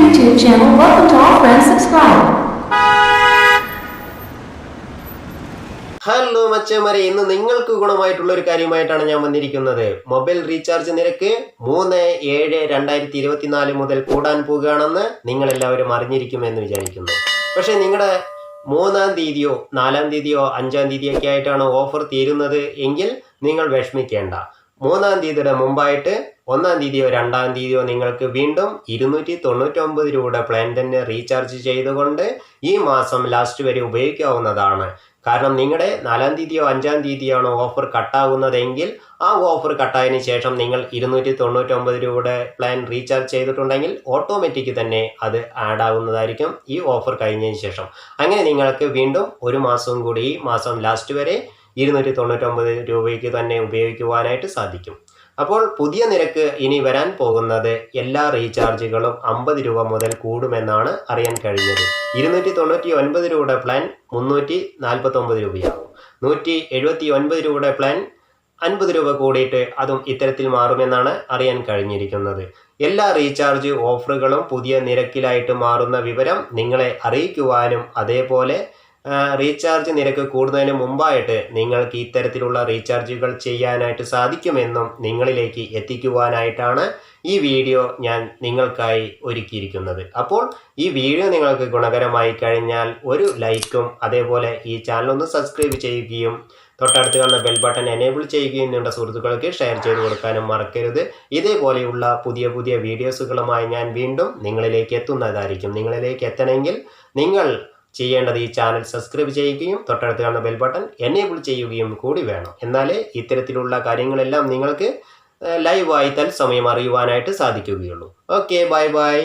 YouTube channel. Welcome to all friends. Subscribe. Hello മച്ചന്മാരെ, ഇന്ന് നിങ്ങൾക്ക് ഗുണമായിട്ടുള്ള ഒരു കാര്യമായിട്ടാണ് ഞാൻ വന്നിരിക്കുന്നത്. മൊബൈൽ റീചാർജ് നിരക്ക് 3/7/2024 മുതൽ കൂടാൻ പോകുകയാണെന്ന് നിങ്ങളെല്ലാവരും അറിഞ്ഞിരിക്കുമെന്ന് വിചാരിക്കുന്നു. പക്ഷേ നിങ്ങളുടെ 3-ാം തീയതിയോ 4-ാം തീയതിയോ 5-ാം തീയതിയൊക്കെ ആയിട്ടാണ് ഓഫർ തീരുന്നത് എങ്കിൽ നിങ്ങൾ വിഷമിക്കേണ്ട. 3-ാം തീയതിയുടെ മുമ്പായിട്ട് 1-ാം തീയതിയോ 2-ാം തീയതിയോ നിങ്ങൾക്ക് വീണ്ടും 299 രൂപയുടെ പ്ലാൻ തന്നെ റീചാർജ് ചെയ്തുകൊണ്ട് ഈ മാസം ലാസ്റ്റ് വരെ ഉപയോഗിക്കാവുന്നതാണ്. കാരണം നിങ്ങളുടെ 4-ാം തീയതിയോ 5-ാം തീയതിയാണോ ഓഫർ കട്ടാവുന്നതെങ്കിൽ ആ ഓഫർ കട്ടായതിന് ശേഷം നിങ്ങൾ 299 രൂപയുടെ പ്ലാൻ റീചാർജ് ചെയ്തിട്ടുണ്ടെങ്കിൽ ഓട്ടോമാറ്റിക് തന്നെ അത് ആഡ് ആവുന്നതായിരിക്കും ഈ ഓഫർ കഴിഞ്ഞതിന് ശേഷം. അങ്ങനെ നിങ്ങൾക്ക് വീണ്ടും ഒരു മാസവും കൂടി ഈ മാസം ലാസ്റ്റ് വരെ 299 രൂപയ്ക്ക് തന്നെ ഉപയോഗിക്കുവാനായിട്ട് സാധിക്കും. അപ്പോൾ പുതിയ നിരക്ക് ഇനി വരാൻ പോകുന്നത് എല്ലാ റീചാർജുകളും 50 രൂപ മുതൽ കൂടുമെന്നാണ് അറിയാൻ കഴിഞ്ഞത്. 299 രൂപയുടെ പ്ലാൻ 349 രൂപയാകും. 179 രൂപയുടെ പ്ലാൻ 50 രൂപ കൂടിയിട്ട് അതും ഇത്തരത്തിൽ മാറുമെന്നാണ് അറിയാൻ കഴിഞ്ഞിരിക്കുന്നത്. എല്ലാ റീചാർജ് ഓഫറുകളും പുതിയ നിരക്കിലായിട്ട് മാറുന്ന വിവരം നിങ്ങളെ അറിയിക്കുവാനും അതേപോലെ റീചാർജ് നിരക്ക് കൂടുന്നതിന് മുമ്പായിട്ട് നിങ്ങൾക്ക് ഇത്തരത്തിലുള്ള റീചാർജുകൾ ചെയ്യാനായിട്ട് സാധിക്കുമെന്നും നിങ്ങളിലേക്ക് എത്തിക്കുവാനായിട്ടാണ് ഈ വീഡിയോ ഞാൻ നിങ്ങൾക്കായി ഒരുക്കിയിരിക്കുന്നത്. അപ്പോൾ ഈ വീഡിയോ നിങ്ങൾക്ക് ഗുണകരമായി കഴിഞ്ഞാൽ ഒരു ലൈക്കും അതേപോലെ ഈ ചാനൽ ഒന്ന് സബ്സ്ക്രൈബ് ചെയ്യുകയും തൊട്ടടുത്ത് കാണുന്ന ബെൽ ബട്ടൺ എനേബിൾ ചെയ്യുകയും നിങ്ങളുടെ സുഹൃത്തുക്കൾക്ക് ഷെയർ ചെയ്ത് കൊടുക്കാനും മറക്കരുത്. ഇതേപോലെയുള്ള പുതിയ പുതിയ വീഡിയോസുകളുമായി ഞാൻ വീണ്ടും നിങ്ങളിലേക്ക് എത്തുന്നതായിരിക്കും. നിങ്ങളിലേക്ക് എത്തണമെങ്കിൽ നിങ്ങൾ ചെയ്യേണ്ടത് ഈ ചാനൽ സബ്സ്ക്രൈബ് ചെയ്യുകയും തൊട്ടടുത്ത് കാണുന്ന ബെൽ ബട്ടൺ എനേബിൾ ചെയ്യുകയും കൂടി വേണം. എന്നാലേ ഇത്തരത്തിലുള്ള കാര്യങ്ങളെല്ലാം നിങ്ങൾക്ക് ലൈവായി തത്സമയം അറിയുവാനായിട്ട് സാധിക്കുകയുള്ളൂ. Okay, bye bye.